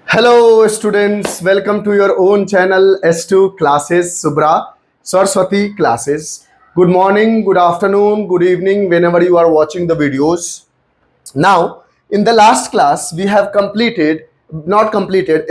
Hello students, welcome to your own channel S2 classes, Subra Saraswati classes. Good morning, good afternoon, good evening whenever you are watching the videos. Now, in the last class we have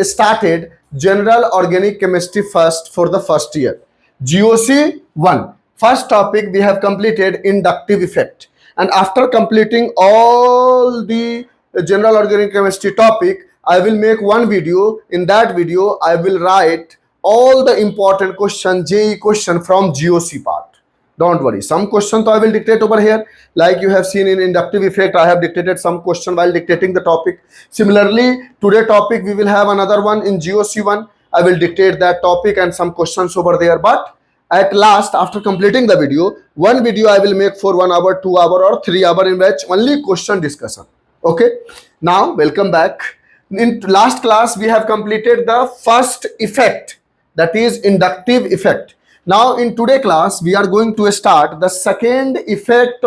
started General Organic Chemistry first for the first year. GOC 1. First topic we have completed inductive effect. And after completing all the General Organic Chemistry topic, I will make one video. In that video, I will write all the important question, JE question from GOC part. Don't worry, some questions I will dictate over here. Like you have seen in inductive effect, I have dictated some question while dictating the topic. Similarly, today topic we will have another one in GOC1. I will dictate that topic and some questions over there. But at last, after completing the video, one video I will make for 1 hour, 2 hour or 3 hour in which only question discussion. Okay. Now, welcome back. In last class, we have completed the first effect, that is inductive effect. Now in today class, we are going to start the second effect,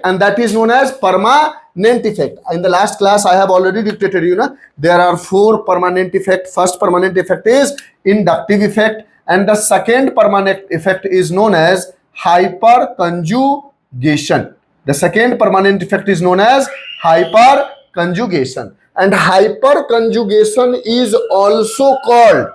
and that is known as permanent effect. In the last class, I have already dictated there are 4 permanent effect. First permanent effect is inductive effect, and the second permanent effect is known as hyperconjugation. The second permanent effect is known as hyperconjugation, and hyperconjugation is also called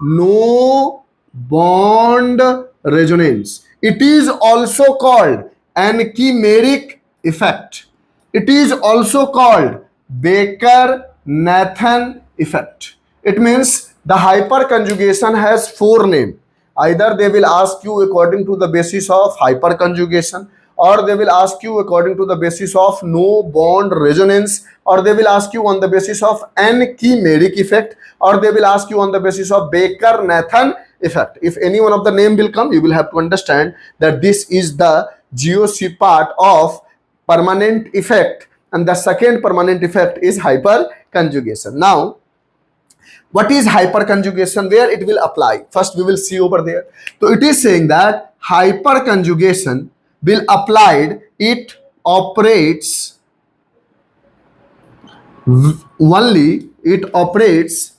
no bond resonance. It is also called anchimeric effect. It is also called Baker-Nathan effect. It means the hyperconjugation has 4 names. Either they will ask you according to the basis of hyperconjugation, or they will ask you according to the basis of no bond resonance, or they will ask you on the basis of anchimeric effect, or they will ask you on the basis of Baker-Nathan effect. If any one of the name will come, you will have to understand that this is the GOC part of permanent effect, and the second permanent effect is hyperconjugation. Now, what is hyperconjugation? Where it will apply? First, we will see over there. So it is saying that hyperconjugation will applied, it operates only, it operates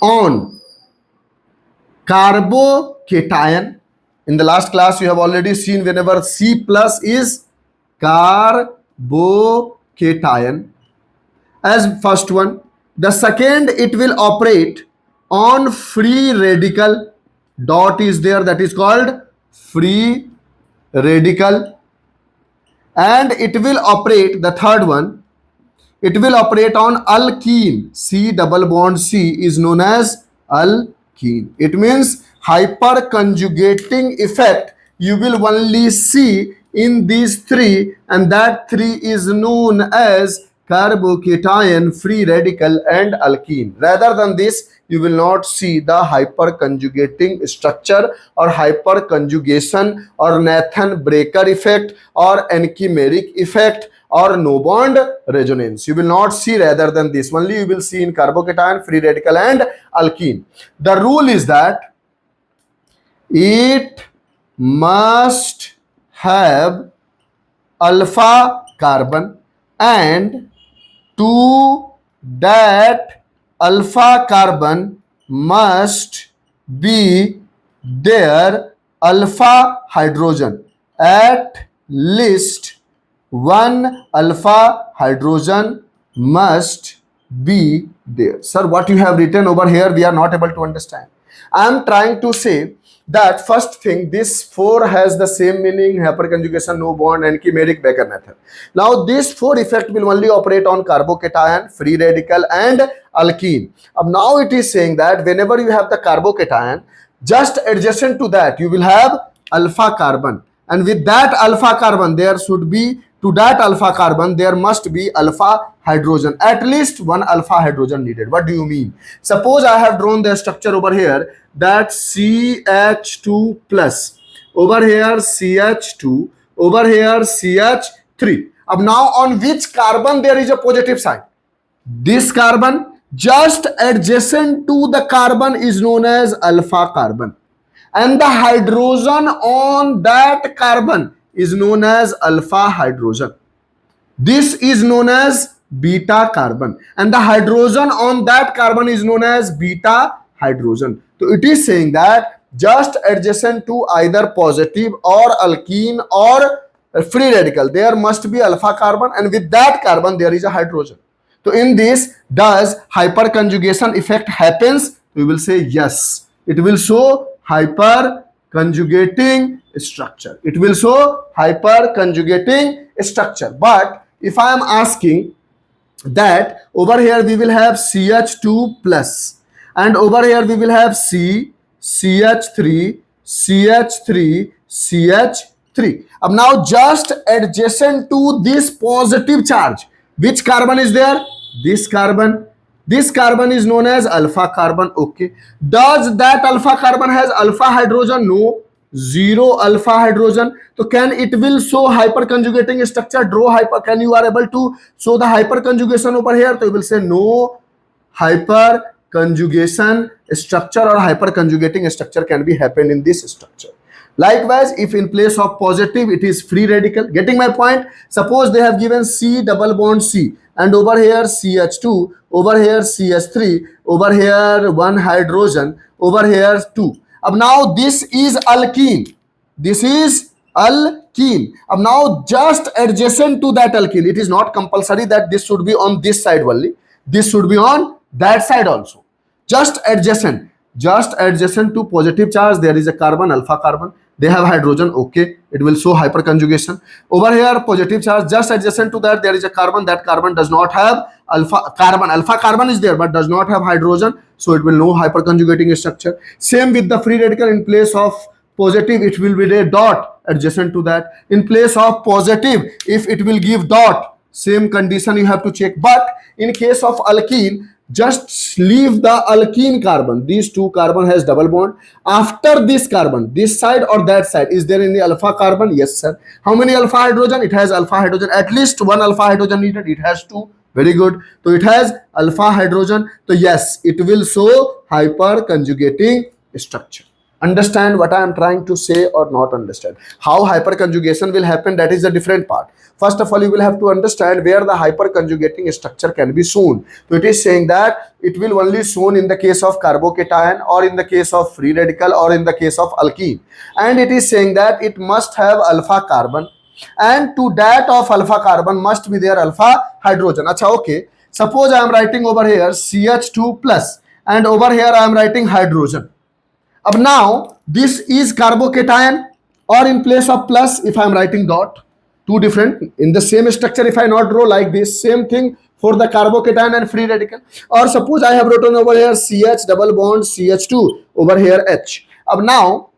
on carbocation. In the last class, you have already seen whenever C plus is carbocation as first one. The second, it will operate on free radical. Dot is there, that is called free radical. And it will operate, the third one, it will operate on alkene. C double bond C is known as alkene. It means hyperconjugating effect you will only see in these 3, and that 3 is known as carbocation, free radical and alkene. Rather than this, you will not see the hyperconjugating structure or hyperconjugation or Nathan Baker effect or anchimeric effect or no bond resonance. You will not see rather than this. Only you will see in carbocation, free radical and alkene. The rule is that it must have alpha carbon, and to that alpha carbon must be there alpha hydrogen. At least one alpha hydrogen must be there. Sir, what you have written over here, we are not able to understand. I am trying to say that first thing, this 4 has the same meaning: hyperconjugation, no bond, anchimeric, Baker-Nathan. Now, this 4 effect will only operate on carbocation, free radical and alkene. Now it is saying that whenever you have the carbocation, just adjacent to that you will have alpha carbon, and with that alpha carbon there should be, to that alpha carbon there must be alpha hydrogen. At least one alpha hydrogen needed. What do you mean? Suppose I have drawn the structure over here, that CH2 plus, over here CH2, over here CH3. Now on which carbon there is a positive sign? This carbon. Just adjacent to the carbon is known as alpha carbon, and the hydrogen on that carbon is known as alpha hydrogen. This is known as beta carbon, and the hydrogen on that carbon is known as beta hydrogen. So it is saying that just adjacent to either positive or alkene or free radical, there must be alpha carbon, and with that carbon there is a hydrogen. So in this, does hyperconjugation effect happens? We will say yes. It will show hyperconjugating structure. It will show hyperconjugating structure. But if I am asking that over here we will have CH2 plus, and over here we will have CH3, CH3, CH3. Now just adjacent to this positive charge, which carbon is there? This carbon. This carbon is known as alpha carbon. Okay. Does that alpha carbon has alpha hydrogen? No. Zero alpha hydrogen. So can it will show hyperconjugating structure? Draw hyper. Can you are able to show the hyperconjugation over here? So you will say no hyperconjugation structure or hyperconjugating structure can be happened in this structure. Likewise, if in place of positive it is free radical, getting my point? Suppose they have given C double bond C, and over here CH2, over here CH3, over here one hydrogen, over here 2. Now this is alkene. This is alkene. Now just adjacent to that alkene, it is not compulsory that this should be on this side only. This should be on that side also. Just adjacent to positive charge, there is a carbon, alpha carbon. They have hydrogen. Okay, it will show hyperconjugation. Over here positive charge, just adjacent to that there is a carbon. That carbon does not have alpha carbon. Alpha carbon is there but does not have hydrogen, so it will no hyperconjugating structure. Same with the free radical. In place of positive it will be a dot adjacent to that. In place of positive, if it will give dot, same condition you have to check. But in case of alkene, just leave the alkene carbon. These two carbon has double bond. After this carbon, this side or that side, is there any alpha carbon? Yes sir. How many alpha hydrogen? It has alpha hydrogen. At least one alpha hydrogen needed. It has two. Very good. So it has alpha hydrogen. So yes, it will show hyperconjugating structure. Understand what I am trying to say or not understand? How hyperconjugation will happen, that is a different part. First of all, you will have to understand where the hyperconjugating structure can be shown. So it is saying that it will only shown in the case of carbocation, or in the case of free radical, or in the case of alkene. And it is saying that it must have alpha carbon, and to that of alpha carbon must be there alpha hydrogen. Acha, okay. Suppose I am writing over here CH2 plus, and over here I am writing hydrogen. Now this is carbocation, or in place of plus if I am writing dot, two different in the same structure. If I not draw like this, same thing for the carbocation and free radical. Or suppose I have written over here CH double bond CH2, over here H. Now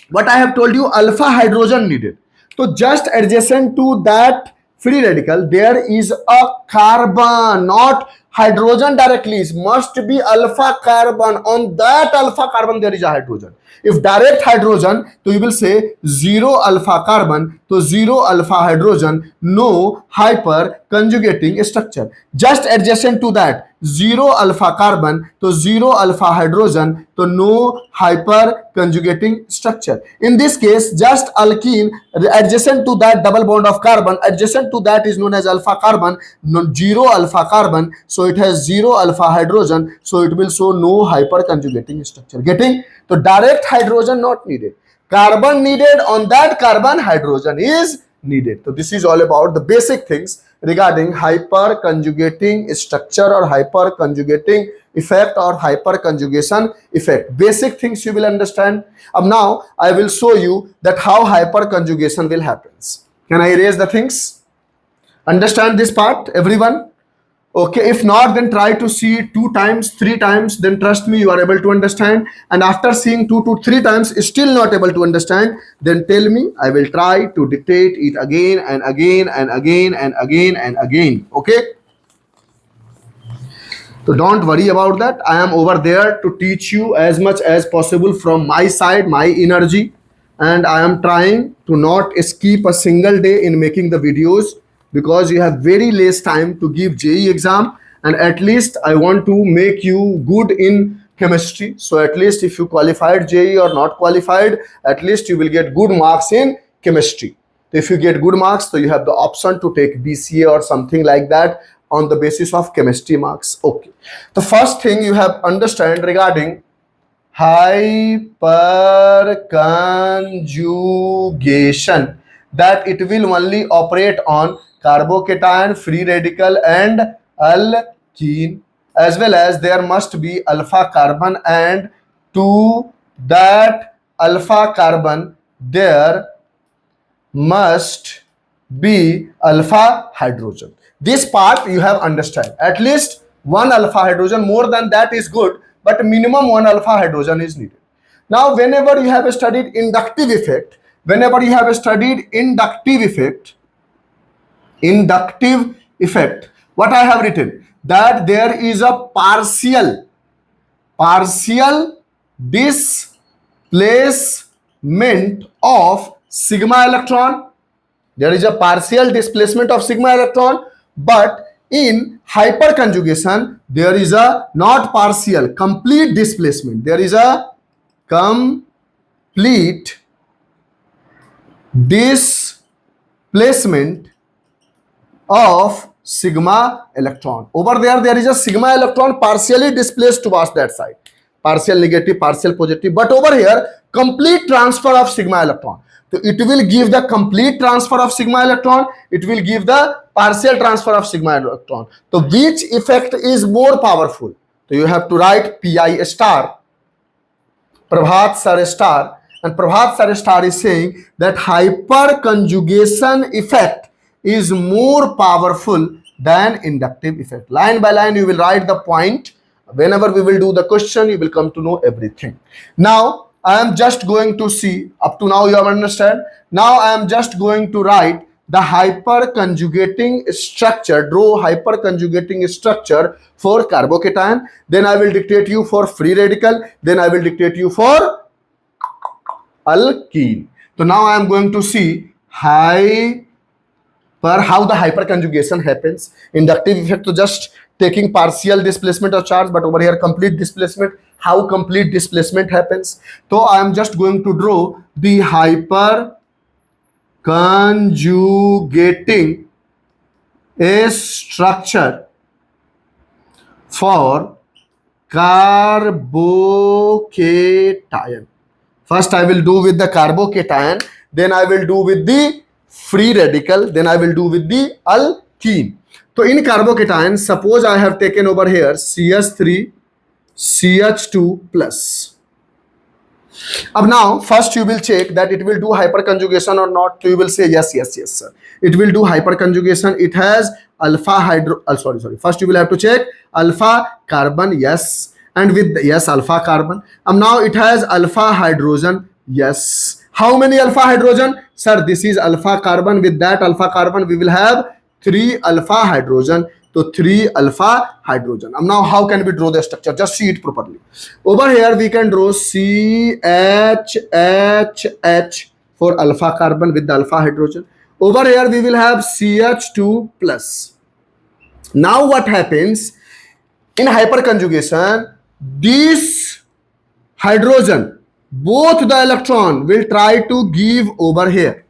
what I have told you, alpha hydrogen needed. So just adjacent to that free radical there is a carbon, not hydrogen directly. It must be alpha carbon. On that alpha carbon there is a hydrogen. If direct hydrogen, so you will say zero alpha carbon, so zero alpha hydrogen, no hyperconjugating structure. Just adjacent to that zero alpha carbon, so zero alpha hydrogen, so no hyperconjugating structure. In this case, just alkene adjacent to that double bond of carbon, adjacent to that is known as alpha carbon, no, zero alpha carbon, so it has zero alpha hydrogen, so it will show no hyperconjugating structure. Getting? So direct hydrogen not needed, carbon needed. On that carbon hydrogen is needed. So this is all about the basic things regarding hyperconjugating structure or hyperconjugating effect or hyperconjugation effect. Basic things you will understand. Now I will show you that how hyperconjugation will happen. Can I erase the things? Understand this part, everyone? Okay, if not, then try to see 2 times, 3 times, then trust me, you are able to understand. And after seeing 2 to 3 times, still not able to understand, then tell me, I will try to dictate it again and again and again and again and again. Okay? So don't worry about that. I am over there to teach you as much as possible from my side, my energy. And I am trying to not skip a single day in making the videos, because you have very less time to give JEE exam, and at least I want to make you good in chemistry. So at least if you qualified JEE or not qualified, at least you will get good marks in chemistry. If you get good marks, so you have the option to take BCA or something like that, on the basis of chemistry marks. Okay. The first thing you have understand regarding hyperconjugation, that it will only operate on carbocation, free radical and alkene, as well as there must be alpha carbon, and to that alpha carbon there must be alpha hydrogen. This part you have understand. At least one alpha hydrogen, more than that is good, but minimum one alpha hydrogen is needed. Now, whenever you have studied inductive effect, what I have written, that there is a partial displacement of sigma electron. There is a partial displacement of sigma electron, but in hyperconjugation there is a not partial, complete displacement. There is a complete displacement of sigma electron. Over there is a sigma electron partially displaced towards that side, partial negative, partial positive, but over here complete transfer of sigma electron. So it will give the complete transfer of sigma electron, it will give the partial transfer of sigma electron. So which effect is more powerful? So you have to write Pi star, Prabhat sir star, and Prabhat sir star is saying that hyperconjugation effect is more powerful than inductive effect. Line by line you will write the point. Whenever we will do the question, you will come to know everything. Now I am just going to see, up to now you have understand. Now I am just going to write the hyperconjugating structure, draw hyperconjugating structure for carbocation. Then I will dictate you for free radical. Then I will dictate you for alkene. So now I am going to see how the hyperconjugation happens. Inductive effect, so just taking partial displacement of charge, but over here complete displacement. How complete displacement happens? So I am just going to draw the hyperconjugating a structure for carbocation. First I will do with the carbocation, then I will do with the free radical, then I will do with the alkene. So in carbocation, suppose I have taken over here CH3 CH2 plus. Now first you will check that it will do hyperconjugation or not. So you will say yes sir, it will do hyperconjugation. It has alpha hydro first you will have to check alpha carbon, yes, and with yes alpha carbon. Now it has alpha hydrogen, yes. How many alpha hydrogen? Sir, this is alpha carbon. With that alpha carbon we will have 3 alpha hydrogen. So 3 alpha hydrogen. Now how can we draw the structure? Just see it properly. Over here we can draw CHHH for alpha carbon with the alpha hydrogen. Over here we will have CH2 plus. Now what happens in hyperconjugation? This hydrogen, both the electron will try to give over here.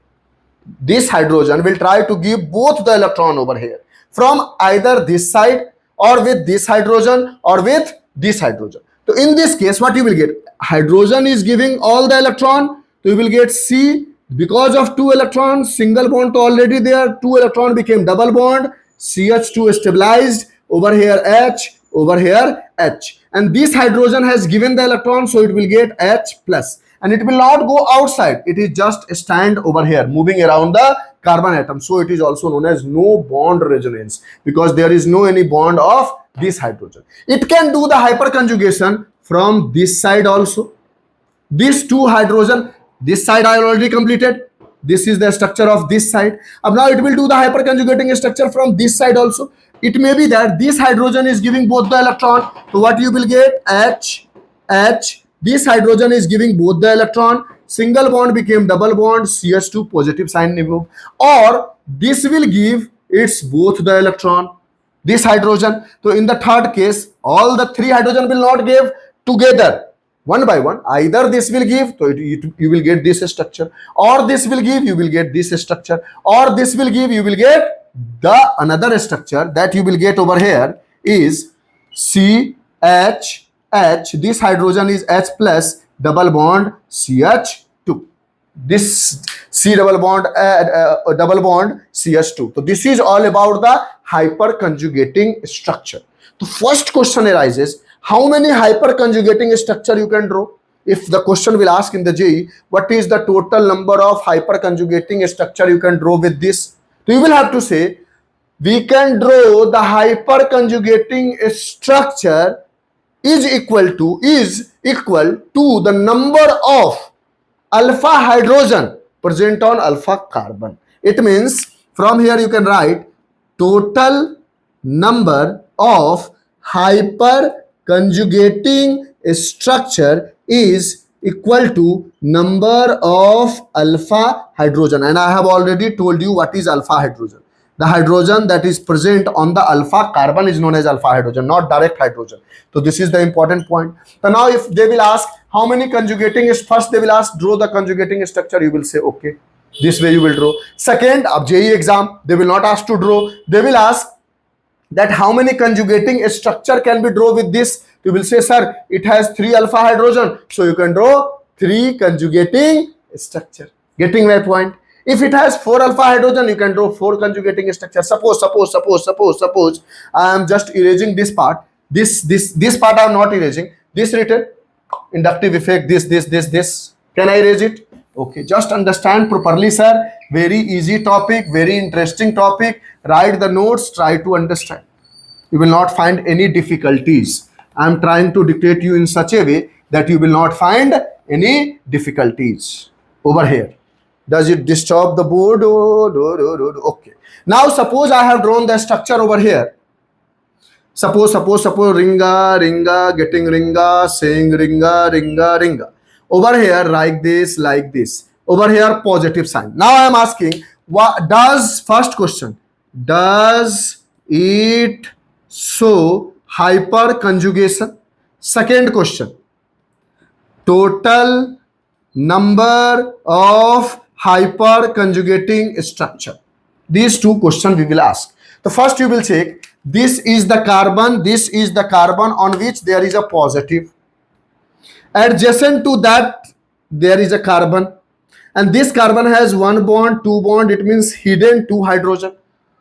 This hydrogen will try to give both the electron over here, from either this side or with this hydrogen or with this hydrogen. So in this case what you will get? Hydrogen is giving all the electron, so you will get C. Because of 2 electrons, single bond already there, 2 electron became double bond, CH2 stabilized, over here H, over here H, and this hydrogen has given the electron, so it will get H plus, and it will not go outside, it is just stand over here moving around the carbon atom. So it is also known as no bond resonance, because there is no any bond of this hydrogen. It can do the hyperconjugation from this side also. These 2 hydrogen, this side I already completed. This is the structure of this side. Now it will do the hyperconjugating structure from this side also. It may be that this hydrogen is giving both the electron. So what you will get? H, H. This hydrogen is giving both the electron. Single bond became double bond, CH2 positive sign removed. Or this will give it's both the electron, this hydrogen. So in the third case, all the 3 hydrogen will not give together. one by one. Either this will give, so you will get this structure, or this will give, you will get this structure, or this will give, you will get the another structure that you will get over here is CH. This hydrogen is H plus double bond CH2. This C double bond CH2. So this is all about the hyperconjugating structure. The first question arises, how many hyperconjugating structure you can draw? If the question will ask in the JEE, what is the total number of hyperconjugating structure you can draw with this? So you will have to say, we can draw the hyperconjugating structure is equal to the number of alpha hydrogen present on alpha carbon. It means from here you can write total number of hyperconjugating structure is equal to number of alpha hydrogen. And I have already told you what is alpha hydrogen. The hydrogen that is present on the alpha carbon is known as alpha hydrogen, not direct hydrogen. So this is the important point. So now if they will ask how many conjugating is, first they will ask draw the conjugating structure, you will say okay, this way you will draw. Second, of JEE exam, they will not ask to draw, they will ask that how many conjugating structure can be drawn with this. You will say, sir, it has 3 alpha hydrogen, so you can draw 3 conjugating structure. Getting my point? If it has 4 alpha hydrogen, you can draw 4 conjugating structure. Suppose I am just erasing this part. This part I am not erasing. This written inductive effect, this. Can I erase it? Okay, just understand properly, sir. Very easy topic, very interesting topic. Write the notes, try to understand. You will not find any difficulties. I am trying to dictate you in such a way that you will not find any difficulties over here. Does it disturb the board? Okay. Now suppose I have drawn the structure over here. Suppose ringa, getting ringa, saying ringa. Over here like this. Over here positive sign. Now I am asking, what does, first question, does it show hyperconjugation? Second question, total number of hyperconjugating structure. These 2 questions we will ask. The first you will check, this is the carbon on which there is a positive. Adjacent to that there is a carbon, and this carbon has 1 bond, 2 bond, it means hidden 2 hydrogen.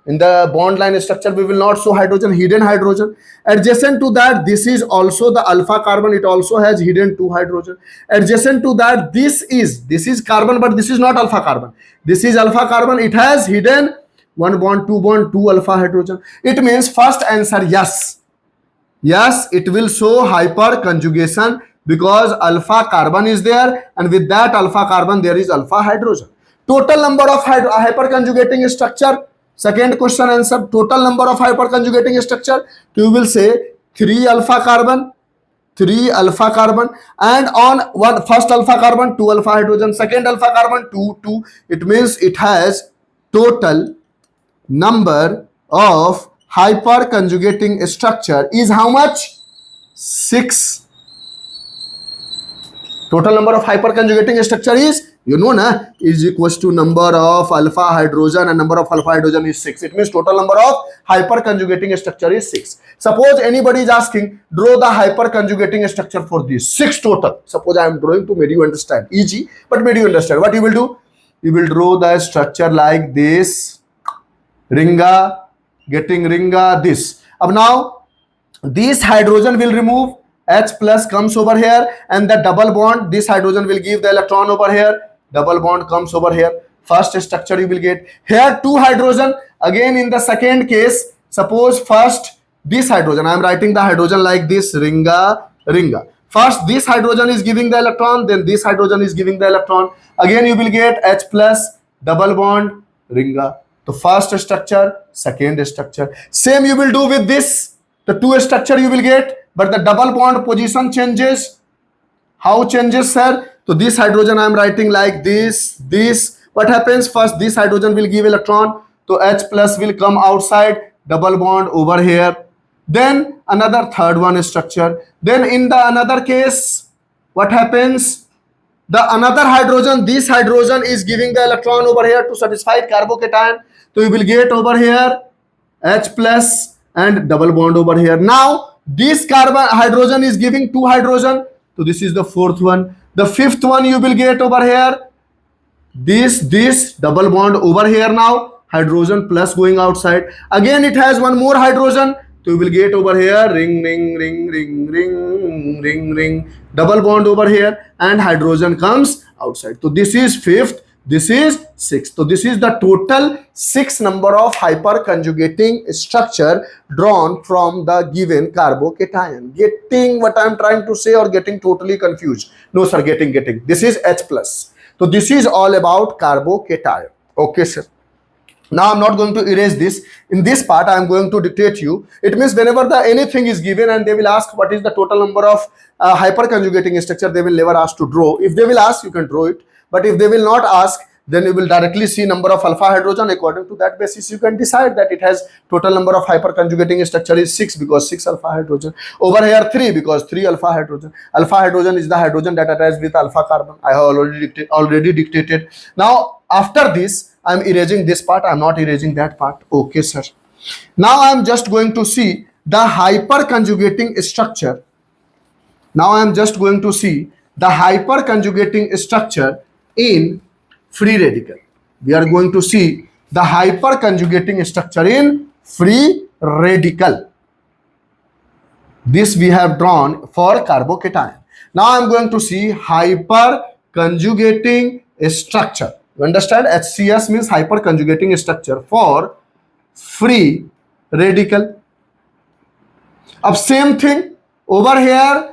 In the bond line structure we will not show hydrogen, hidden hydrogen. Adjacent to that, this is also the alpha carbon, it also has hidden 2 hydrogen. Adjacent to that, this is carbon, but this is not alpha carbon. This is alpha carbon, it has hidden 1 bond, 2 bond, 2 alpha hydrogen. It means first answer, yes, it will show hyperconjugation because alpha carbon is there, and with that alpha carbon there is alpha hydrogen. Total number of hyperconjugating structure, second question answer, total number of hyperconjugating structure, you will say 3 alpha carbon, and on one first alpha carbon 2 alpha hydrogen, second alpha carbon 2. It means it has total number of hyperconjugating structure is how much? 6. Total number of hyperconjugating structure is, you know na, is equals to number of alpha hydrogen, and number of alpha hydrogen is 6. It means total number of hyperconjugating structure is 6. Suppose anybody is asking, draw the hyperconjugating structure for these 6 total. Suppose I am drawing to make you understand. Easy, but make you understand. What you will do? You will draw the structure like this. Ringa, getting ringa, this. Now, this hydrogen will remove, H plus comes over here, and the double bond, this hydrogen will give the electron over here, double bond comes over here. First structure you will get. Here 2 hydrogen, again in the second case, suppose first this hydrogen, I am writing the hydrogen like this, ringa. First this hydrogen is giving the electron, then this hydrogen is giving the electron. Again you will get H plus, double bond, ringa. The first structure, second structure. Same you will do with this. The 2 structure you will get, but the double bond position changes. How changes, sir? So this hydrogen I am writing like this. What happens? First this hydrogen will give electron, so H plus will come outside, double bond over here. Then another third one structure. Then in the another case, what happens? The another hydrogen, this hydrogen is giving the electron over here to satisfy carbocation. So you will get over here H plus and double bond over here. Now this carbon hydrogen is giving two hydrogen. So this is the fourth one. The fifth one you will get over here. This double bond over here now. Hydrogen plus going outside. Again it has one more hydrogen. So you will get over here ring, ring, ring, ring, ring, ring, ring. Double bond over here and hydrogen comes outside. So this is fifth. This is sixth. So this is the total 6 number of hyperconjugating structure drawn from the given carbocation. Getting what I am trying to say or getting totally confused? No sir, getting. This is H plus. So this is all about carbocation. Okay sir. Now I'm not going to erase this. In this part I am going to dictate you. It means whenever the anything is given and they will ask what is the total number of hyperconjugating structure, they will never ask to draw. If they will ask, you can draw it. But if they will not ask, then you will directly see number of alpha hydrogen. According to that basis, you can decide that it has total number of hyperconjugating structure is 6 because 6 alpha hydrogen. Over here 3 because 3 alpha hydrogen. Alpha hydrogen is the hydrogen that attaches with alpha carbon. I have already dictated. Now after this, I am erasing this part. I am not erasing that part. Okay, sir. Now I am just going to see the hyperconjugating structure. Now I am just going to see the hyperconjugating structure in free radical. We are going to see the hyperconjugating structure in free radical. This we have drawn for carbocation. Now I am going to see hyperconjugating structure. You understand? HCS means hyperconjugating structure for free radical. अब same thing over here.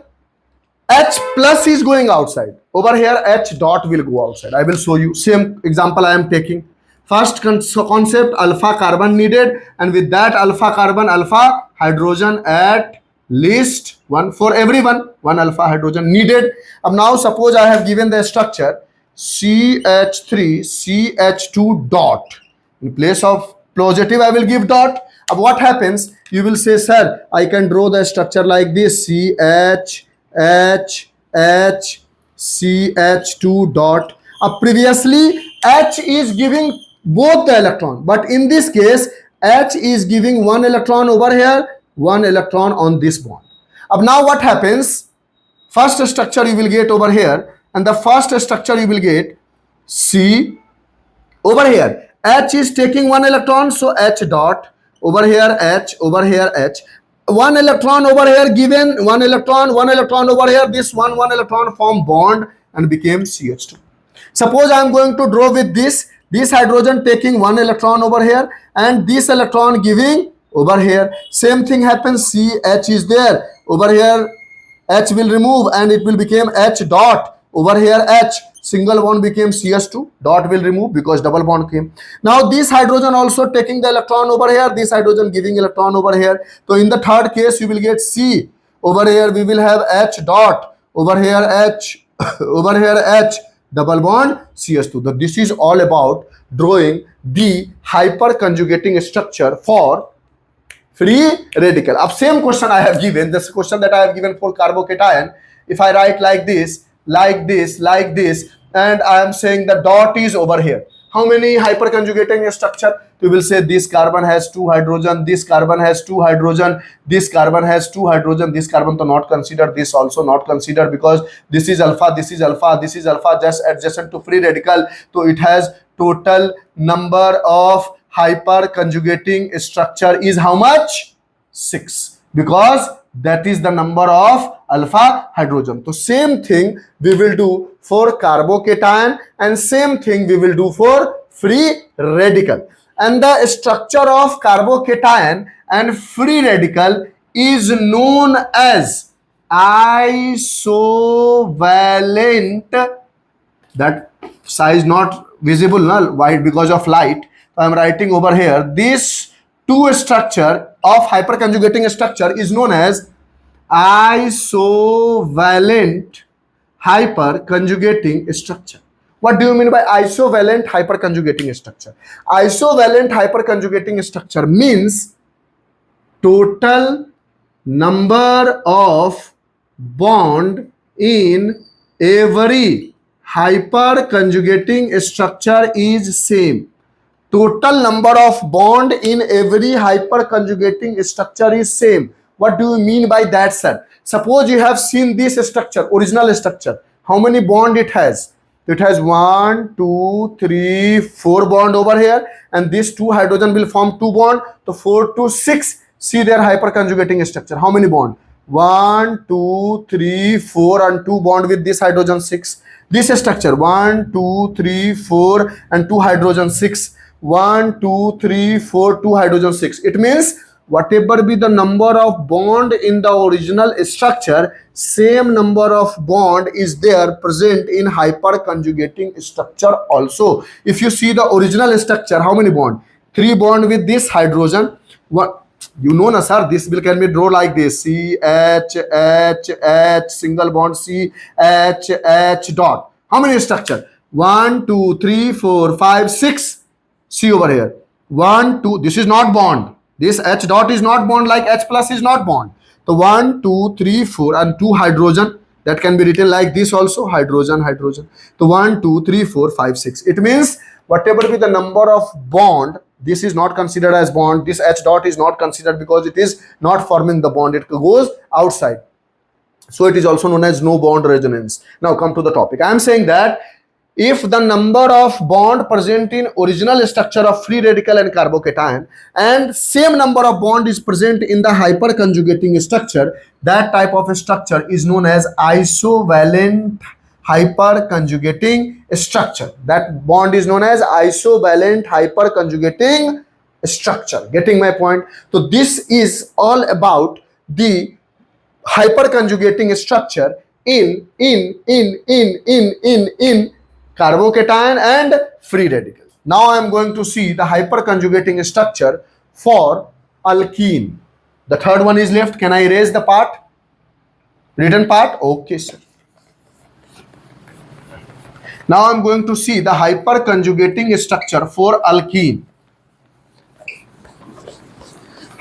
H plus is going outside. Over here H dot will go outside. I will show you. Same example I am taking. First concept, alpha carbon needed, and with that alpha carbon, alpha hydrogen at least one for everyone, one alpha hydrogen needed. Now suppose I have given the structure CH3 CH2 dot. In place of positive I will give dot. What happens? You will say, sir, I can draw the structure like this: CH H H CH2 dot. Previously H is giving both the electron, but in this case H is giving one electron over here, one electron on this bond. Now what happens? First structure you will get over here, and the first structure you will get C over here. H is taking one electron, so H dot. Over here H, over here H. One electron over here given, one electron over here. This one electron form bond and became CH2. Suppose I am going to draw with this hydrogen taking one electron over here and this electron giving over here. Same thing happens. CH is there. Over here H will remove and it will become H dot. Over here H, single bond became CH2, dot will remove because double bond came. Now this hydrogen also taking the electron over here, this hydrogen giving electron over here. So in the third case you will get C. Over here we will have H dot. Over here H, over here H, double bond CH2. So this is all about drawing the hyperconjugating structure for free radical. अब same question I have given, this question that I have given for carbocation. If I write like this, and I am saying the dot is over here. How many hyperconjugating structure? You will say this carbon has 2 hydrogen, this carbon has 2 hydrogen, this carbon has 2 hydrogen, this carbon to not consider, this also not consider because this is alpha, this is alpha, this is alpha just adjacent to free radical. So it has total number of hyperconjugating structure is how much? 6, because that is the number of alpha hydrogen. So same thing we will do for carbocation and same thing we will do for free radical. And the structure of carbocation and free radical is known as isovalent. That size not visible now, why? Because of light. So I am writing over here, this two structure of hyperconjugating structure is known as isovalent hyperconjugating structure. What do you mean by isovalent hyperconjugating structure? Isovalent hyperconjugating structure means total number of bond in every hyperconjugating structure is same. Total number of bond in every hyperconjugating structure is same. What do you mean by that, sir? Suppose you have seen this structure, original structure. How many bond it has? It has 1, 2, 3, 4 bond over here, and these two hydrogen will form 2 bond. So 4 to 6. See their hyperconjugating structure. How many bond? 1, 2, 3, 4, and 2 bond with this hydrogen 6. This structure 1, 2, 3, 4, and 2 hydrogen 6. 1, 2, 3, 4, 2 hydrogen 6. It means whatever be the number of bond in the original structure, same number of bond is there present in hyperconjugating structure also. If you see the original structure, how many bond? 3 bond with this hydrogen. What you know, na sir, this will can be drawn like this: C H H H single bond C H H dot. How many structure? 1, 2, 3, 4, 5, 6. See over here. 1, 2. This is not bond. This H dot is not bond, like H plus is not bond. So 1, 2, 3, 4, and 2 hydrogen. That can be written like this also: hydrogen, hydrogen. So 1, 2, 3, 4, 5, 6. It means whatever be the number of bond, this is not considered as bond. This H dot is not considered because it is not forming the bond. It goes outside. So it is also known as no bond resonance. Now come to the topic. I am saying that if the number of bond present in original structure of free radical and carbocation and same number of bond is present in the hyperconjugating structure, that type of structure is known as isovalent hyperconjugating structure. That bond is known as isovalent hyperconjugating structure. Getting my point? So this is all about the hyperconjugating structure in carbocation and free radical. Now I am going to see the hyperconjugating structure for alkene. The third one is left. Can I erase the part? Written part? Okay, sir. Now I am going to see the hyperconjugating structure for alkene.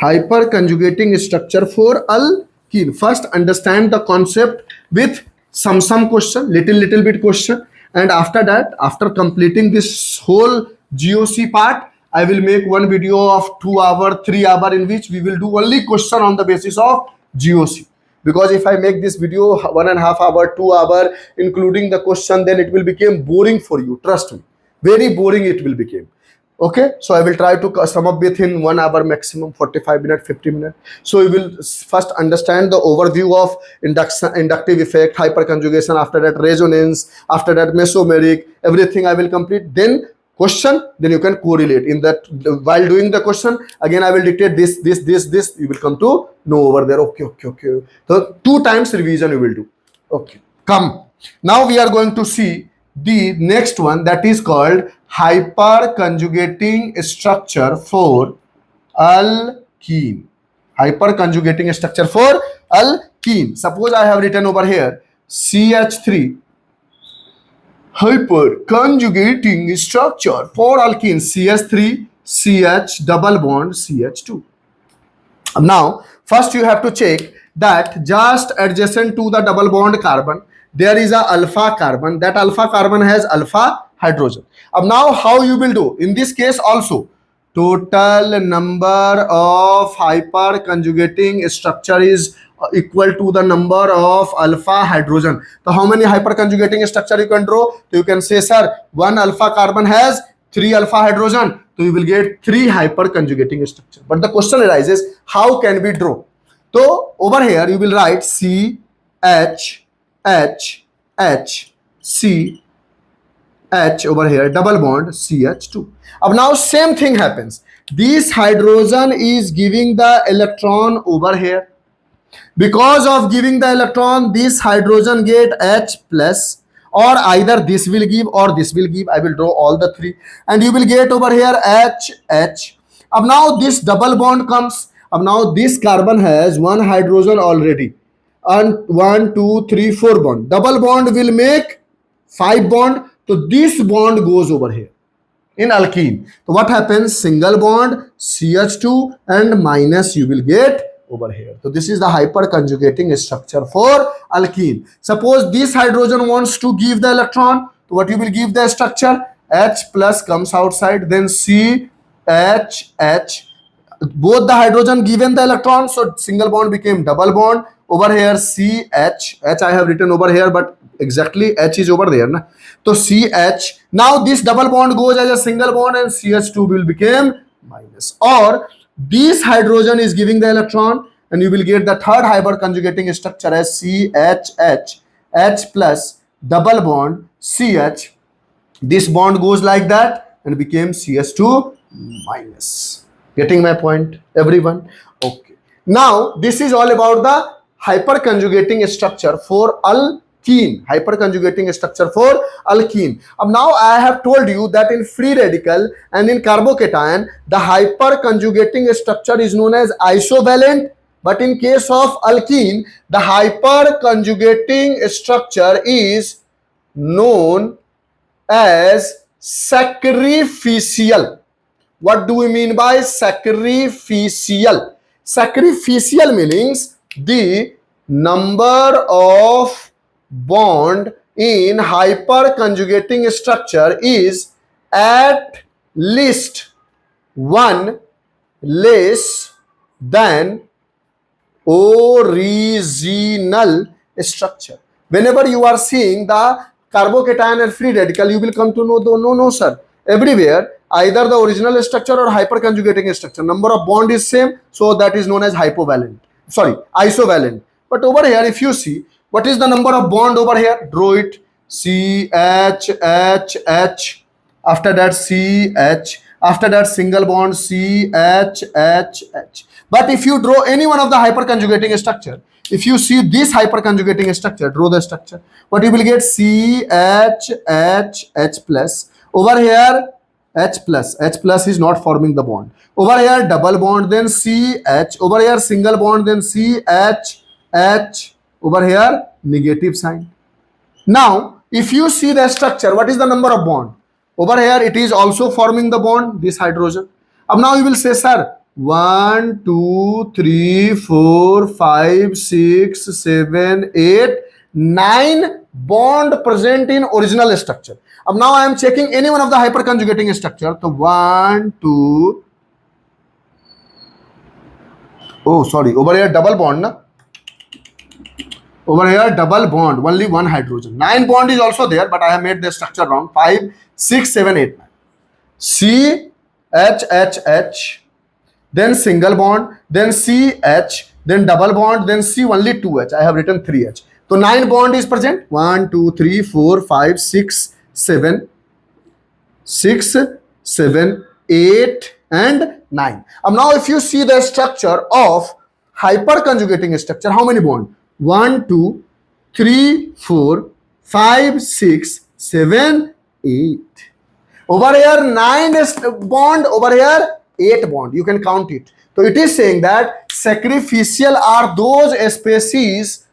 Hyperconjugating structure for alkene. First, understand the concept with some question, little bit question. And after that, after completing this whole GOC part, I will make one video of 2 hour, 3 hour in which we will do only question on the basis of GOC. Because if I make this video 1.5 hour, 2 hour, including the question, then it will become boring for you. Trust me, very boring it will become. Okay, so I will try to sum up within 1 hour maximum, 45 minutes, 50 minutes. So we will first understand the overview of inductive effect, hyperconjugation, after that resonance, after that mesomeric, everything I will complete. Then question, then you can correlate. In that, while doing the question, again I will dictate this, you will come to know over there. Okay. So 2 times revision you will do. Okay, come. Now we are going to see the next one, that is called hyperconjugating structure for alkene. Hyperconjugating structure for alkene. Suppose I have written over here CH3 hyperconjugating structure for alkene, CH3 CH double bond CH2. Now first you have to check that just adjacent to the double bond carbon there is a alpha carbon. That alpha carbon has alpha hydrogen. Now how you will do? In this case also, total number of hyperconjugating structure is equal to the number of alpha hydrogen. So how many hyperconjugating structure you can draw? So you can say, sir, 1 alpha carbon has 3 alpha hydrogen. So you will get 3 hyperconjugating structure. But the question arises, how can we draw? So over here you will write C H H H C H over here, double bond CH2. Now same thing happens. This hydrogen is giving the electron over here. Because of giving the electron, this hydrogen get H plus, or either this will give or this will give. I will draw all the 3 and you will get over here H H. Now this double bond comes. Now this carbon has 1 hydrogen already. And 1, 2, 3, 4 bond. Double bond will make 5 bond. So this bond goes over here in alkene. So what happens? Single bond CH2 and minus you will get over here. So this is the hyperconjugating structure for alkene. Suppose this hydrogen wants to give the electron, so what you will give the structure? H plus comes outside, then C, H, H. Both the hydrogen given the electron, so single bond became double bond. Over here C, H. H I have written over here, but exactly H is over there. Na? So C, H. Now this double bond goes as a single bond and CH2 will become minus. Or this hydrogen is giving the electron and you will get the third hyperconjugating structure as CHH, H plus double bond CH. This bond goes like that and became CS2 minus. Getting my point, everyone? Okay. Now, this is all about the hyperconjugating structure for alkene. Hyperconjugating structure for alkene. Now, I have told you that in free radical and in carbocation, the hyperconjugating structure is known as isovalent. But in case of alkene, the hyperconjugating structure is known as sacrificial. What do we mean by sacrificial? Sacrificial means the number of bond in hyperconjugating structure is at least one less than original structure. Whenever you are seeing the carbocation and free radical, you will come to know, no, sir. Everywhere, either the original structure or hyperconjugating structure, number of bond is same, so that is known as isovalent. But over here, if you see, what is the number of bond over here? Draw it. C, H, H, H. After that, C, H. After that, single bond C, H, H, H. But if you draw any one of the hyperconjugating structure, if you see this hyperconjugating structure, draw the structure. What you will get? C, H, H, H plus. Over here, H plus. H plus is not forming the bond. Over here, double bond, then C, H. Over here, single bond, then C, H, H. Over here, negative sign. Now, if you see the structure, what is the number of bond? Over here, it is also forming the bond, this hydrogen. Now you will say, sir, 1, 2, 3, 4, 5, 6, 7, 8, 9 bond present in original structure. Now I am checking any one of the hyperconjugating structure. So 1, 2. Oh, sorry. Over here, double bond. Na? Over here, double bond. Only one hydrogen. 9 bond is also there, but I have made the structure wrong. 5, 6, 7, 8, 9. C, H, H, H. Then single bond. Then C, H. Then double bond. Then C, only 2 H. I have written 3 H. So 9 bond is present. 1, 2, 3, 4, 5, 6, 7, 8 and 9. Now if you see the structure of hyperconjugating structure, how many bond? 1, 2, 3, 4, 5, 6, 7, 8. Over here 9 bond, over here 8 bond. You can count it. So it is saying that sacrificial are those species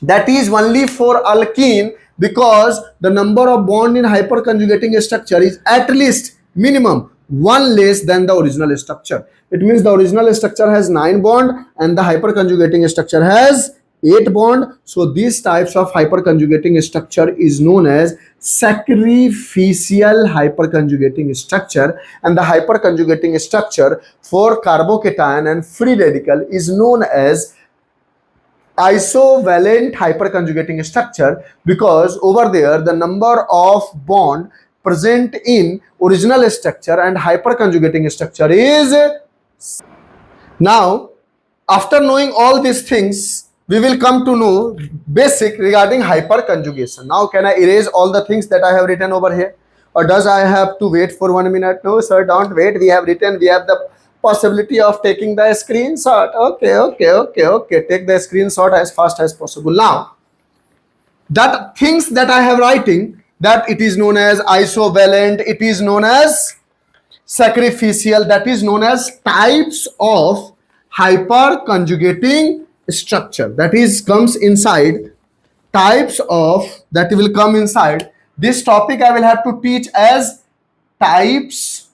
that is only for alkene, because the number of bond in hyperconjugating structure is at least minimum 1 less than the original structure. It means the original structure has 9 bond and the hyperconjugating structure has 8 bond. So these types of hyperconjugating structure is known as sacrificial hyperconjugating structure, and the hyperconjugating structure for carbocation and free radical is known as isovalent hyperconjugating structure, because over there the number of bond present in original structure and hyperconjugating structure is. Now, after knowing all these things, we will come to know basic regarding hyperconjugation. Now, can I erase all the things that I have written over here, or does I have to wait for 1 minute? No, sir, don't wait. We have written, we have the possibility of taking the screenshot. Okay. Take the screenshot as fast as possible. Now, that things that I have writing, that it is known as isovalent, it is known as sacrificial, that is known as types of hyperconjugating structure. That is comes inside types of, that will come inside this topic. I will have to teach as types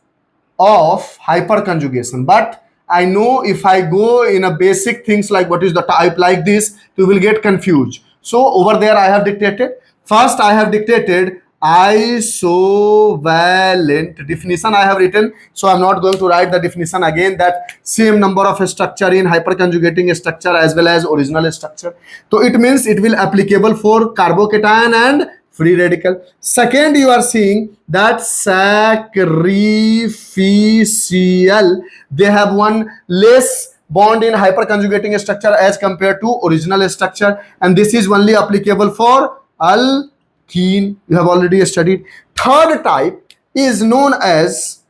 of hyperconjugation, but I know if I go in a basic things like what is the type like this, you will get confused. So over there I have dictated. First I have dictated isovalent definition I have written. So I'm not going to write the definition again, that same number of structure in hyperconjugating structure as well as original structure. So it means it will applicable for carbocation and free radical. Second, you are seeing that sacrificial, they have one less bond in hyperconjugating structure as compared to original structure, and this is only applicable for alkene. You have already studied. Third type is known as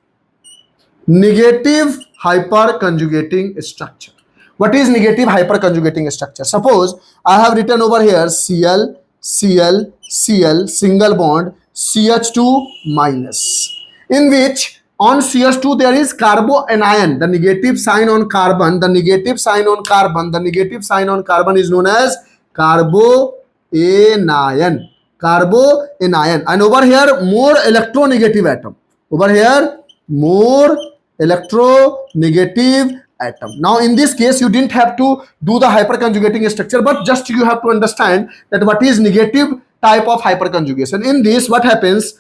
negative hyperconjugating structure. What is negative hyperconjugating structure? Suppose I have written over here Cl, Cl, Cl, single bond, CH2 minus, in which on CH2 there is carboanion, the negative sign on carbon, the negative sign on carbon, the negative sign on carbon is known as carboanion, carboanion. And over here more electronegative atom, over here more electronegative atom. Now in this case you didn't have to do the hyperconjugating structure, but just you have to understand that what is negative type of hyperconjugation. In this what happens,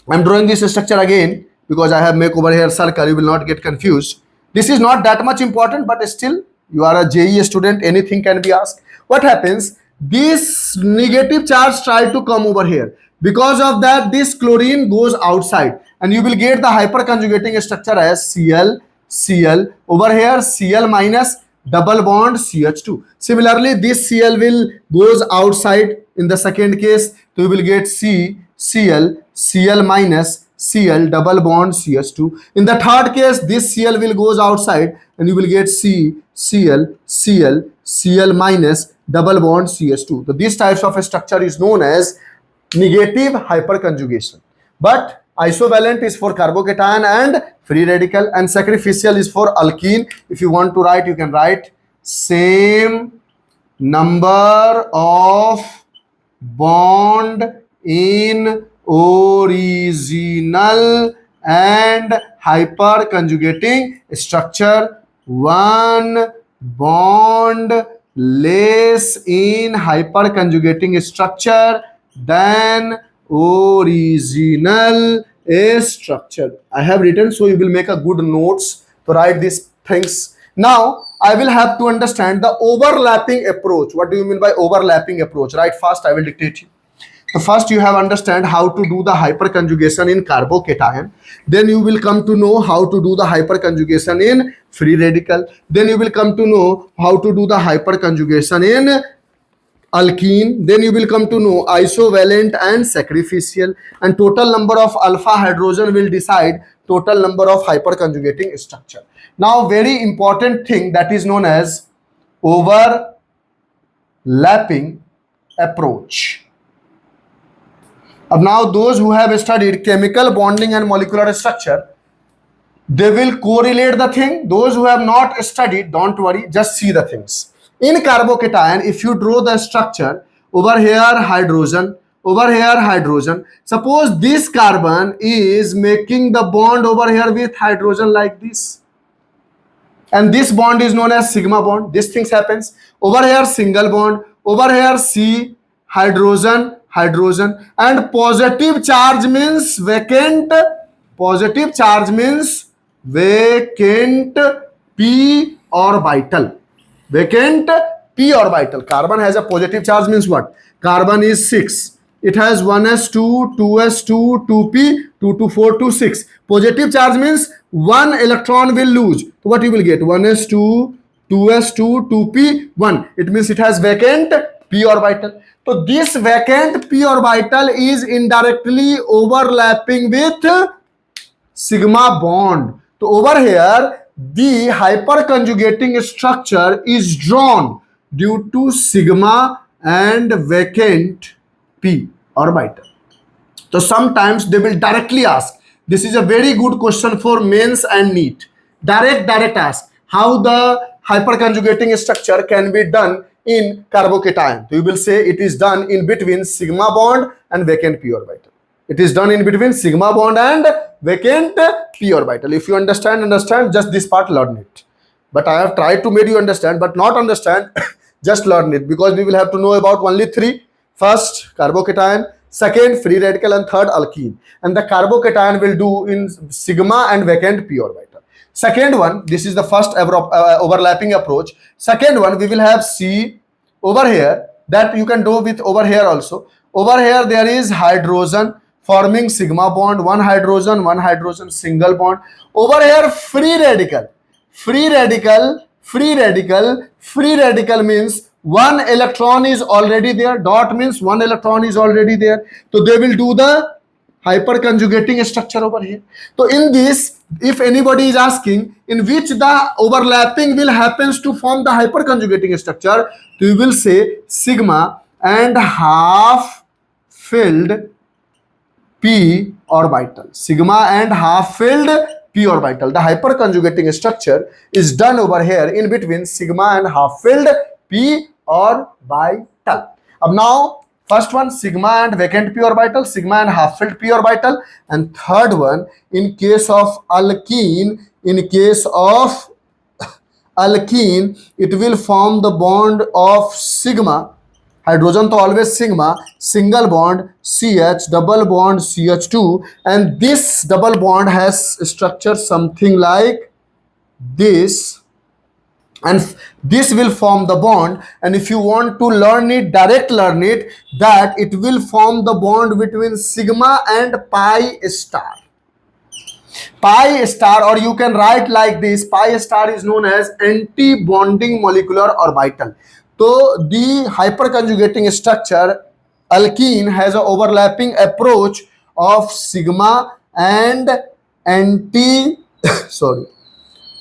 I'm drawing this structure again because I have make over here circle, you will not get confused. This is not that much important, but still you are a JEE student, anything can be asked. What happens, this negative charge try to come over here, because of that this chlorine goes outside and you will get the hyperconjugating structure as Cl, Cl, over here Cl minus double bond CH2. Similarly this Cl will goes outside in the second case, so you will get C, Cl, Cl minus Cl double bond CH2. In the third case this Cl will goes outside and you will get C, Cl, Cl, Cl minus double bond CH2. So these types of structure is known as negative hyperconjugation. But isovalent is for carbocation and free radical, and sacrificial is for alkene. If you want to write, you can write same number of bond in original and hyperconjugating structure, one bond less in hyperconjugating structure than original structure. I have written, so you will make a good notes to write these things. Now I will have to understand the overlapping approach. What do you mean by overlapping approach? Right, first I will dictate you. So first you have understand how to do the hyperconjugation in carbocation. Then you will come to know how to do the hyperconjugation in free radical. Then you will come to know how to do the hyperconjugation in alkene. Then you will come to know isovalent and sacrificial, and total number of alpha hydrogen will decide total number of hyperconjugating structure. Now very important thing, that is known as overlapping approach. Now those who have studied chemical bonding and molecular structure, they will correlate the thing. Those who have not studied, don't worry, just see the things. In carbocation, if you draw the structure, over here hydrogen, over here hydrogen. Suppose this carbon is making the bond over here with hydrogen like this, and this bond is known as sigma bond. This things happens. Over here single bond, over here C, hydrogen, hydrogen, and positive charge means vacant. Positive charge means vacant p orbital. Vacant p orbital. Carbon has a positive charge means what? Carbon is 6. It has 1s2, 2s2, 2p, 2 to 4 to 6. Positive charge means one electron will lose. So what you will get? 1s2, 2s2, 2p, 1. It means it has vacant p orbital. So this vacant p orbital is indirectly overlapping with sigma bond. So over here the hyperconjugating structure is drawn due to sigma and vacant p orbital. So sometimes they will directly ask. This is a very good question for mains and NEET. Direct ask how the hyperconjugating structure can be done in carbocation. So you will say it is done in between sigma bond and vacant p orbital. It is done in between sigma bond and vacant p orbital. If you understand, just this part, learn it. But I have tried to make you understand, but not understand, just learn it, because we will have to know about only three. First, carbocation, second, free radical, and third, alkene. And the carbocation will do in sigma and vacant p orbital. Second one, this is the first overlapping approach. Second one, we will have C over here, that you can do with over here also. Over here there is hydrogen forming sigma bond, one hydrogen, single bond. Over here free radical means one electron is already there. Dot means one electron is already there. So they will do the hyperconjugating structure over here. So in this, if anybody is asking in which the overlapping will happens to form the hyperconjugating structure, we will say sigma and half filled p orbital. Sigma and half filled p orbital. The hyperconjugating structure is done over here in between sigma and half filled p orbital. Now first one, sigma and vacant p orbital, sigma and half filled p orbital, and third one, in case of alkene, it will form the bond of sigma, hydrogen to always sigma, single bond CH, double bond CH2, and this double bond has structure something like this, and this will form the bond. And if you want to learn it, learn it, that it will form the bond between sigma and pi star. Pi star, or you can write like this, pi star is known as anti-bonding molecular orbital. So the hyperconjugating structure alkene has an overlapping approach of sigma and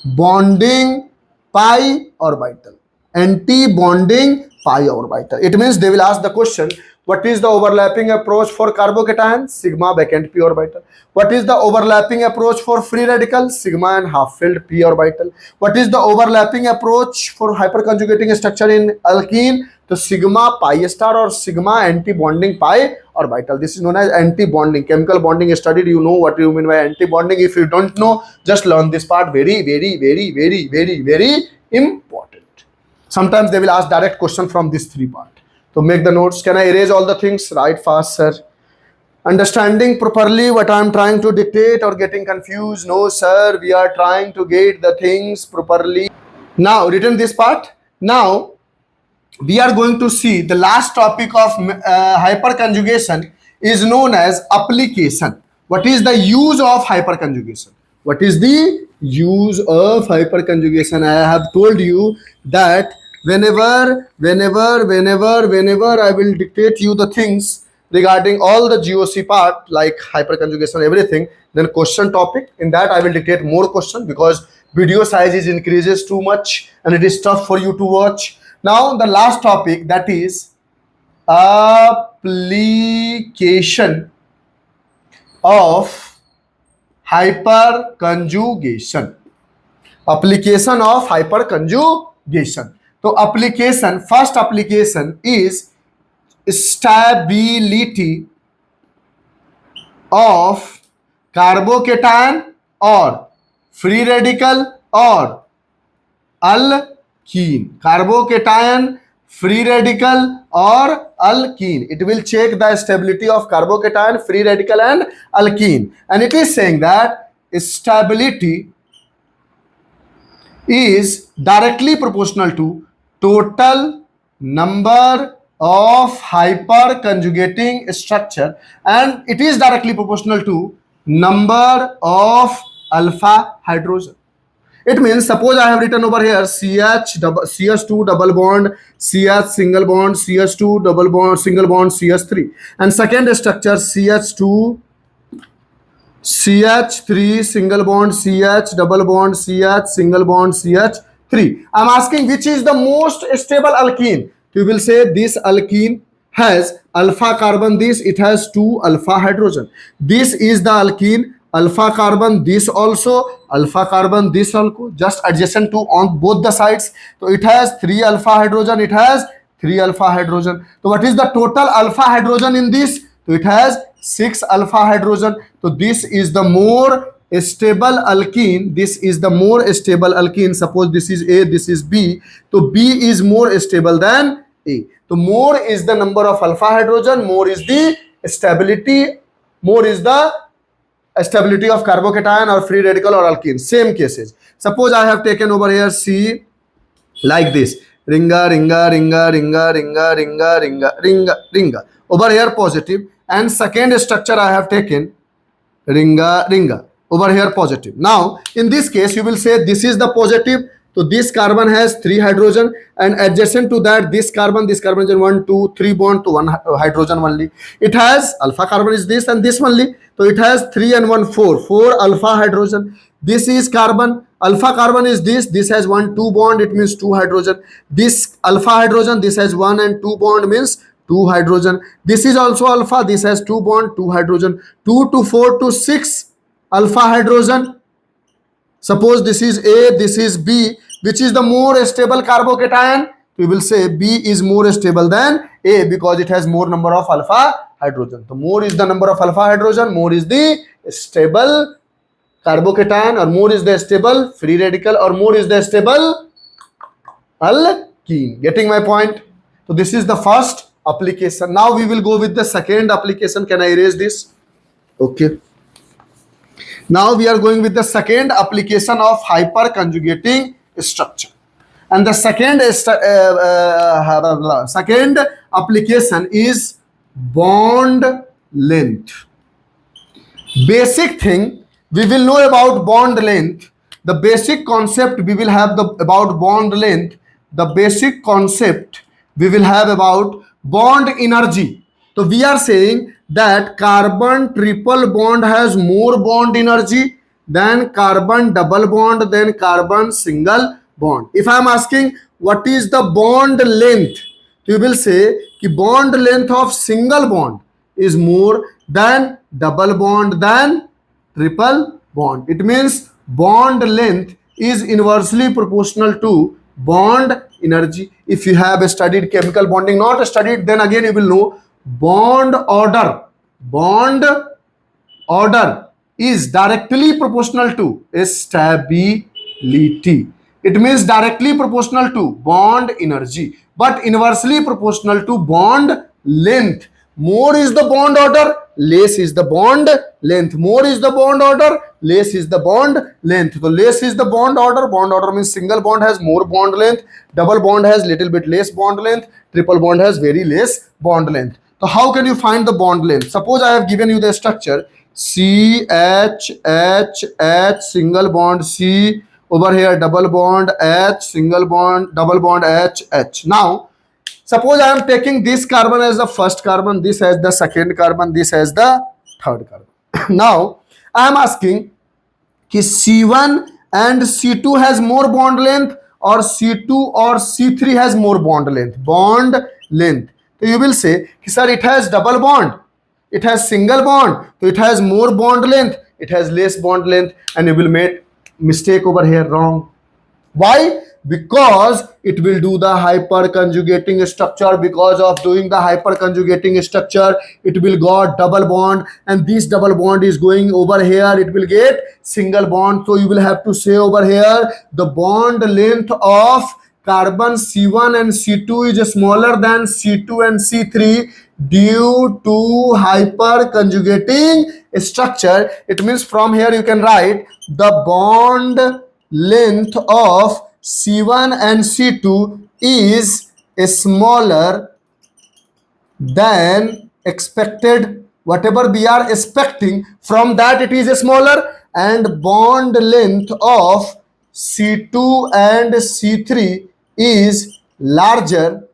bonding pi orbital. Anti-bonding pi orbital. It means they will ask the question, what is the overlapping approach for carbocation? Sigma vacant p orbital. What is the overlapping approach for free radical? Sigma and half filled p orbital. What is the overlapping approach for hyperconjugating structure in alkene? The sigma pi star or sigma anti-bonding pi orbital. This is known as anti-bonding. Chemical bonding studied, you know what you mean by anti-bonding. If you don't know, just learn this part. Very important. Sometimes they will ask direct question from this three part. So make the notes. Can I erase all the things? Write fast, sir. Understanding properly what I am trying to dictate or getting confused? No, sir. We are trying to get the things properly. Now, written this part. Now, we are going to see the last topic of hyperconjugation is known as application. What is the use of hyperconjugation? What is the use of hyperconjugation? I have told you that whenever I will dictate you the things regarding all the GOC part like hyperconjugation, everything, then question topic, in that I will dictate more question because video size is increases too much and it is tough for you to watch. Now the last topic, that is application of hyperconjugation. Application of hyperconjugation. So application, first application is stability of carbocation or free radical or alkene. Carbocation, free radical or alkene. It will check the stability of carbocation, free radical and alkene. And it is saying that stability is directly proportional to total number of hyperconjugating structure, and it is directly proportional to number of alpha hydrogen. It means, suppose I have written over here CH2 double bond, CH single bond, CH2 double bond, single bond, CH3, and second structure CH2, CH3 single bond, CH double bond, CH single bond, CH3. I am asking which is the most stable alkene. You will say this alkene has alpha carbon, this, it has 2 alpha hydrogen. This is the alkene, alpha carbon, this also, alpha carbon, this also, just adjacent to on both the sides. So it has 3 alpha hydrogen, it has 3 alpha hydrogen. So what is the total alpha hydrogen in this? तो it has 6 alpha hydrogen. So this is the more stable alkene. This is the more stable alkene. Suppose this is A, this is B. So B is more stable than A. So more is the number of alpha hydrogen, more is the stability, more is the stability of carbocation or free radical or alkene. Same cases. Suppose I have taken over here C like this. Ringa, ringa, ringa, ringa, ringa, ringa, ringa, ringa, ringa. Over here positive. And second structure I have taken ringa, ringa. Over here positive. Now, in this case, you will say this is the positive. So this carbon has 3 hydrogen, and adjacent to that, this carbon is 1, 2, 3 bond to 1 hydrogen only. It has alpha carbon is this and this only. So it has 3 and 1, 4 alpha hydrogen. This is carbon. Alpha carbon is this. This has 1, 2 bond. It means 2 hydrogen. This alpha hydrogen, this has 1 and 2 bond means 2 hydrogen. This is also alpha. This has 2 bond, 2 hydrogen. 2 to 4 to 6 alpha hydrogen. Suppose this is A, this is B. Which is the more stable carbocation? We will say B is more stable than A because it has more number of alpha hydrogen. So more is the number of alpha hydrogen, more is the stable carbocation, or more is the stable free radical, or more is the stable alkene. Getting my point? So this is the first application. Now we will go with the second application. Can I erase this? Okay. Now we are going with the second application of hyperconjugating structure. And the second application is bond length. Basic thing we will know about bond length. The basic concept we will have about bond length. The basic concept we will have about bond energy. So we are saying that carbon triple bond has more bond energy than carbon double bond, than carbon single bond. If I am asking what is the bond length, you will say कि bond length of single bond is more than double bond than triple bond. It means bond length is inversely proportional to bond energy. If you have studied chemical bonding, not studied, then again you will know bond order is directly proportional to stability. It means directly proportional to bond energy, but inversely proportional to bond length. More is the bond order, less is the bond length. More is the bond order, less is the bond length. So less is the bond order. Bond order means single bond has more bond length, double bond has little bit less bond length, triple bond has very less bond length. So how can you find the bond length? Suppose I have given you the structure C H H H single bond C, over here double bond H single bond double bond H H. Now suppose I am taking this carbon as the first carbon, this as the second carbon, this as the third carbon. Now I am asking कि C1 and C2 has more bond length, or C2 or C3 has more bond length. Bond length. So you will say कि sir it has double bond, it has single bond, so it has more bond length, it has less bond length, and you will make mistake over here, wrong. Why? Because it will do the hyperconjugating structure. Because of doing the hyperconjugating structure, it will got double bond, and this double bond is going over here, it will get single bond. So you will have to say over here the bond length of carbon C1 and C2 is smaller than C2 and C3 due to hyperconjugating structure. It means from here you can write the bond length of C1 and C2 is smaller than expected. Whatever we are expecting, from that it is smaller, and bond length of C2 and C3 is larger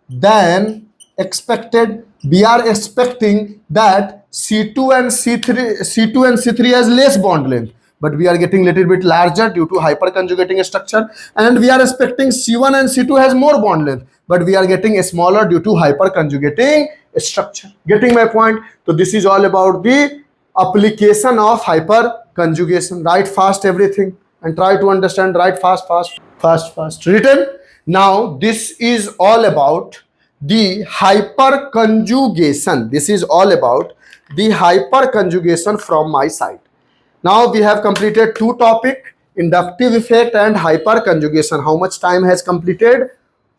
than expected. We are expecting that C2 and C3 has less bond length, but we are getting little bit larger due to hyperconjugating structure, and we are expecting C1 and C2 has more bond length, but we are getting smaller due to hyperconjugating structure. Getting my point? So this is all about the application of hyperconjugation. Write fast everything and try to understand. Write fast written. Now this is all about the hyperconjugation. This is all about the hyperconjugation from my side. Now we have completed two topic, inductive effect and hyperconjugation. How much time has completed?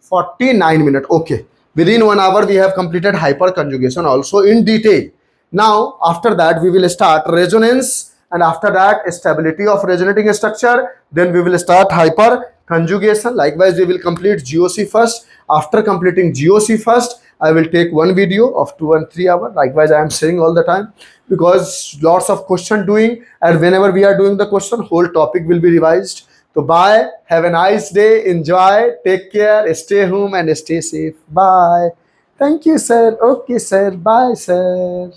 49 minutes. Okay. Within 1 hour we have completed hyperconjugation also in detail. Now after that we will start resonance, and after that stability of resonating structure. Then we will start hyperconjugation. Likewise we will complete GOC first. After completing GOC first, I will take one video of 2 and 3 hours. Likewise I am saying all the time, because lots of question doing, and whenever we are doing the question, whole topic will be revised. So bye, have a nice day, enjoy, take care, stay home and stay safe. Bye. Thank you, sir. Okay, sir. Bye, sir.